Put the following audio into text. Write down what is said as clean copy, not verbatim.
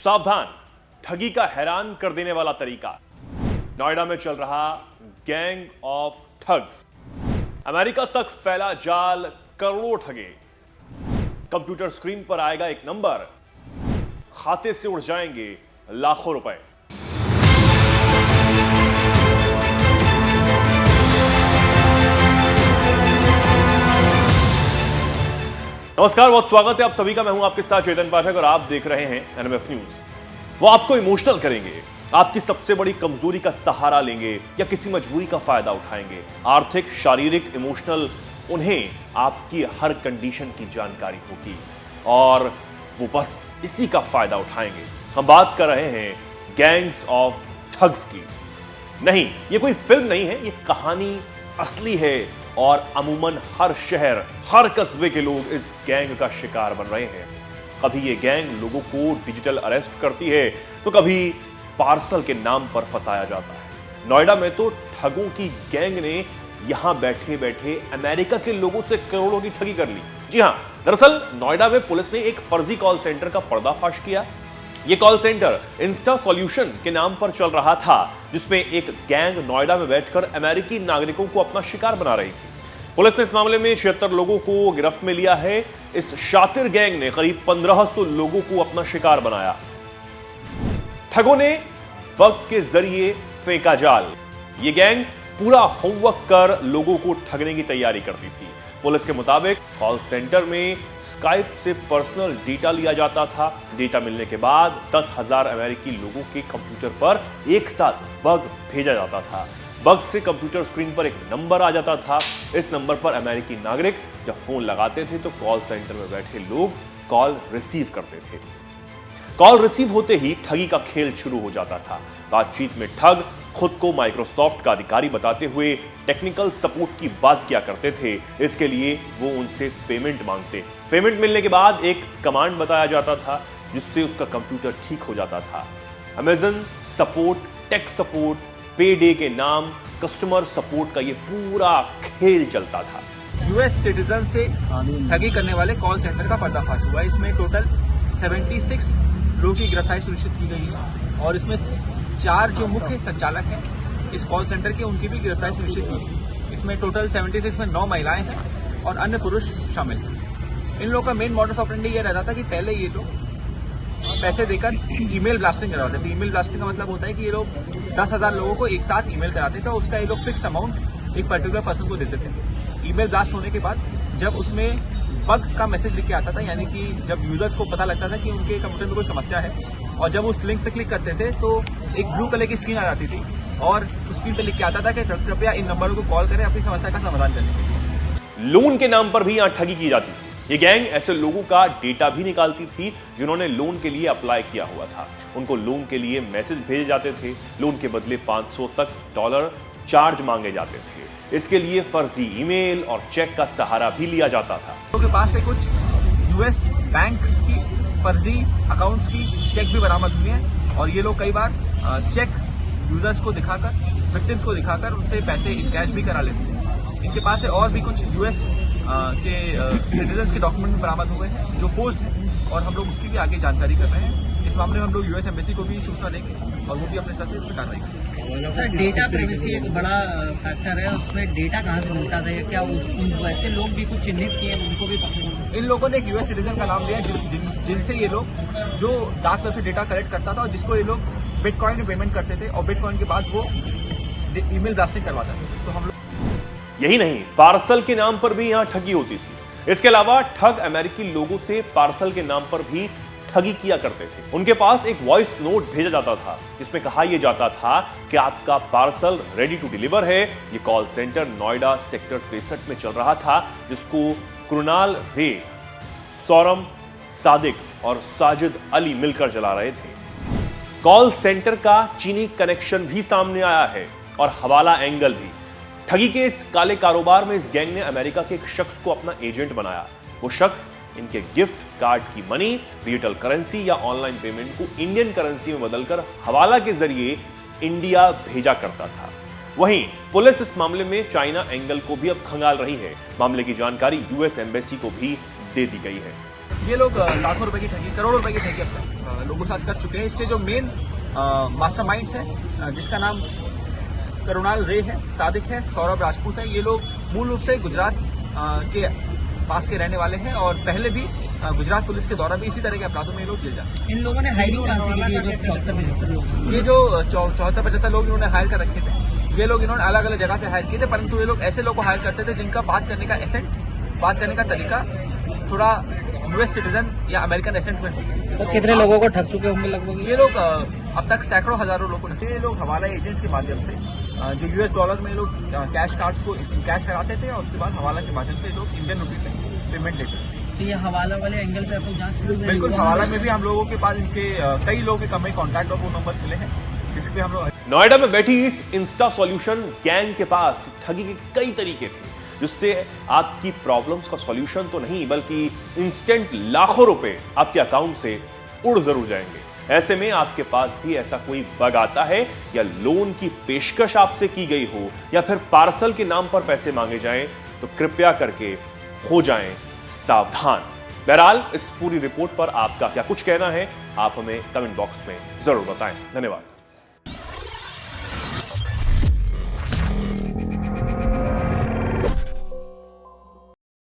सावधान, ठगी का हैरान कर देने वाला तरीका। नोएडा में चल रहा गैंग ऑफ ठग्स। अमेरिका तक फैला जाल, करोड़ों ठगे। कंप्यूटर स्क्रीन पर आएगा एक नंबर, खाते से उड़ जाएंगे लाखों रुपए। नमस्कार, बहुत स्वागत है आप सभी का। मैं हूं आपके साथ चेतन पाठक और आप देख रहे हैं एनएमएफ न्यूज। वो आपको इमोशनल करेंगे, आपकी सबसे बड़ी कमजोरी का सहारा लेंगे या किसी मजबूरी का फायदा उठाएंगे। आर्थिक, शारीरिक, इमोशनल, उन्हें आपकी हर कंडीशन की जानकारी होगी और वो बस इसी का फायदा उठाएंगे। हम बात कर रहे हैं गैंग्स ऑफ ठग्स की। नहीं, ये कोई फिल्म नहीं है, ये कहानी असली है और अमूमन हर शहर, हर कस्बे के लोग इस गैंग का शिकार बन रहे हैं। कभी ये गैंग लोगों को डिजिटल अरेस्ट करती है तो कभी पार्सल के नाम पर फंसाया जाता है। नोएडा में तो ठगों की गैंग ने यहां बैठे बैठे अमेरिका के लोगों से करोड़ों की ठगी कर ली। जी हां, दरअसल नोएडा में पुलिस ने एक फर्जी कॉल सेंटर का पर्दाफाश किया। यह कॉल सेंटर इंस्टा सॉल्यूशन के नाम पर चल रहा था, जिसमें एक गैंग नोएडा में बैठकर अमेरिकी नागरिकों को अपना शिकार बना रही थी। पुलिस ने इस मामले में 76 लोगों को गिरफ्त में लिया है। इस शातिर गैंग ने करीब 1500 लोगों को अपना शिकार बनाया। ठगों ने बग के जरिए फेंका जाल। यह गैंग पूरा होमवर्क कर लोगों को ठगने की तैयारी करती थी। पुलिस के मुताबिक कॉल सेंटर में स्काइप से पर्सनल डेटा लिया जाता था। डेटा मिलने के बाद 10,000 अमेरिकी लोगों के कंप्यूटर पर एक साथ बग भेजा जाता था। बग से कंप्यूटर स्क्रीन पर एक नंबर आ जाता था। इस नंबर पर अमेरिकी नागरिक जब फोन लगाते थे तो कॉल सेंटर में बैठे लोग कॉल रिसीव करते थे। कॉल रिसीव होते ही ठगी का खेल शुरू हो जाता था। बातचीत में ठग खुद को माइक्रोसॉफ्ट का अधिकारी बताते हुए टेक्निकल सपोर्ट की बात किया करते थे। इसके लिए वो उनसे पेमेंट मांगते। पेमेंट मिलने के बाद एक कमांड बताया जाता था जिससे उसका कंप्यूटर ठीक हो जाता था। अमेजन सपोर्ट, टेक सपोर्ट, पे डे के नाम कस्टमर सपोर्ट का ये पूरा खेल चलता था। यूएस सिटीजन से ठगी करने वाले कॉल सेंटर का पर्दाफाश हुआ। इसमें टोटल 76 लोगों की गिरफ्तारी सुनिश्चित की गई है और इसमें 4 जो मुख्य संचालक हैं इस कॉल सेंटर के, उनकी भी गिरफ्तारी सुनिश्चित की है। इसमें टोटल 76 में 9 महिलाएं हैं और अन्य पुरुष शामिल हैं। इन लोगों का मेन मॉडस ऑपरेंडी ये रहता था कि पहले ये लोग पैसे देकर ईमेल ब्लास्टिंग करवाते थे। ईमेल ब्लास्टिंग का मतलब होता है कि ये लोग 10,000 लोगों को एक साथ ईमेल कराते थे और उसका ये लोग फिक्स्ड अमाउंट एक पर्टिकुलर पर्सन को देते थे। ईमेल ब्लास्ट होने के बाद जब उसमें बग का मैसेज लिख के आता था, यानी कि जब यूजर्स को पता लगता था कि उनके कंप्यूटर में कोई समस्या है और जब उस लिंक पे क्लिक करते थे तो एक ब्लू कलर की स्क्रीन आ जाती थी और उस स्क्रीन पे लिख के आता था कि कृपया इन नंबरों को कॉल करें अपनी समस्या का समाधान करने के लिए। लोन के नाम पर भी यहां ठगी की जाती थी। ये गैंग ऐसे लोगों का डेटा भी निकालती थी जिन्होंने लोन के लिए अप्लाई किया हुआ था। उनको लोन के लिए मैसेज भेजे जाते थे। लोन के बदले $500 तक चार्ज मांगे जाते थे। इसके लिए फर्जी ईमेल और चेक का सहारा भी लिया जाता था। उनके पास से कुछ यूएस बैंक्स की फर्जी अकाउंट्स की चेक भी बरामद हुए हैं और ये लोग कई बार चेक यूजर्स को दिखाकर, विक्टिम्स को दिखाकर उनसे पैसे इनकैश भी करा लेते हैं। इनके पास से और भी कुछ यूएस के सिटीजन्स के डॉक्यूमेंट बरामद हुए हैं जो फोर्ज्ड हैं और हम लोग उसकी भी आगे जानकारी कर रहे हैं। इस मामले में हम लोग यूएस एम्बेसी को भी सूचना देंगे और वो भी अपने स्तर से इस पर कार्रवाई करेंगे। सर, डेटा प्राइवेसी एक बड़ा फैक्टर है, उसमें डेटा कहाँ से मिलता था? क्या वैसे लोग भी कुछ चिन्हित किए, उनको भी पकड़ा? इन लोगों ने एक यूएस सिटीजन का नाम लिया जिनसे ये लोग, जो डार्क वेब से डेटा कलेक्ट करता था और जिसको ये लोग बिटकॉइन में पेमेंट करते थे और बिटकॉइन के बाद वो ईमेल ब्लास्टिंग करवाता था। तो हम लोग यही नहीं, पार्सल के नाम पर भी यहां ठगी होती थी। इसके अलावा ठग अमेरिकी लोगों से पार्सल के नाम पर भी ठगी किया करते थे। उनके पास एक वॉइस नोट भेजा जाता था जिसमें कहा यह जाता था कि आपका पार्सल रेडी टू डिलीवर है। यह कॉल सेंटर नोएडा सेक्टर 63 में चल रहा था, जिसको कृणाल रे, सौरम सादिक और साजिद अली मिलकर चला रहे थे। कॉल सेंटर का चीनी कनेक्शन भी सामने आया है और हवाला एंगल भी। ठगी के इस काले कारोबार में इस गैंग ने अमेरिका के एक शख्स को अपना एजेंट बनाया। वो शख्स इनके गिफ्ट कार्ड की मनी, डिजिटल करेंसी या ऑनलाइन पेमेंट को इंडियन करेंसी में बदलकर हवाला के जरिए इंडिया भेजा करता था। वहीं पुलिस इस मामले में चाइना एंगल को भी अब खंगाल रही है। मामले की जानकारी यूएस एम्बेसी को भी दे दी गई है। ये लोग लाखों रुपए की ठगी, करोड़ों रुपए की ठगी अब तक लोगों के साथ कर चुके हैं। इसके जो मेन मास्टरमाइंड्स हैं, जिसका नाम करुणाल रे है, सादिक है, सौरभ राजपूत है, ये लोग मूल रूप से गुजरात के पास के रहने वाले हैं और पहले भी गुजरात पुलिस के द्वारा भी इसी तरह के अपराधों में ये लोग किए जाते हैं। इन लोगों ने हायरिंग कहाँ से की थी? ये जो 74-75 लोग, ये जो 74-75 लोग इन्होंने हायर कर रखे थे, ये लोग इन्होंने अलग अलग जगह से हायर किए थे, परंतु ये लोग ऐसे लोग को हायर करते थे जिनका बात करने का एसेंट, बात करने का तरीका थोड़ा यूएस सिटीजन या अमेरिकन एसेंट में हो। तो कितने लोगों को ठग चुके होंगे लगभग? ये लोग अब तक सैकड़ों हजारों लोगों ने, ये लोग हवाला एजेंट्स के माध्यम से जो यूएस डॉलर में ये लोग कैश कार्ड्स को कैश कराते थे और उसके बाद हवाला के माध्यम से लोग इंडियन रुपीज में पेमेंट लेते थे। तो ये हवाला वाले एंगल पे अपन जांच शुरू करेंगे? बिल्कुल, हवाला में भी हम लोगों के पास इनके कई लोगों के कम कॉन्टैक्ट और फोन नंबर्स मिले हैं, जिसपे हम लोग नोएडा में बैठी इस इंस्टा सॉल्यूशन गैंग के पास ठगी के कई तरीके थे, जिससे आपकी प्रॉब्लम्स का सॉल्यूशन तो नहीं बल्कि इंस्टेंट लाखों रुपए आपके अकाउंट से उड़ जरूर जाएंगे। ऐसे में आपके पास भी ऐसा कोई बग आता है या लोन की पेशकश आपसे की गई हो या फिर पार्सल के नाम पर पैसे मांगे जाएं, तो कृपया करके हो जाएं सावधान। बहरहाल इस पूरी रिपोर्ट पर आपका क्या कुछ कहना है, आप हमें कमेंट बॉक्स में जरूर बताएं। धन्यवाद।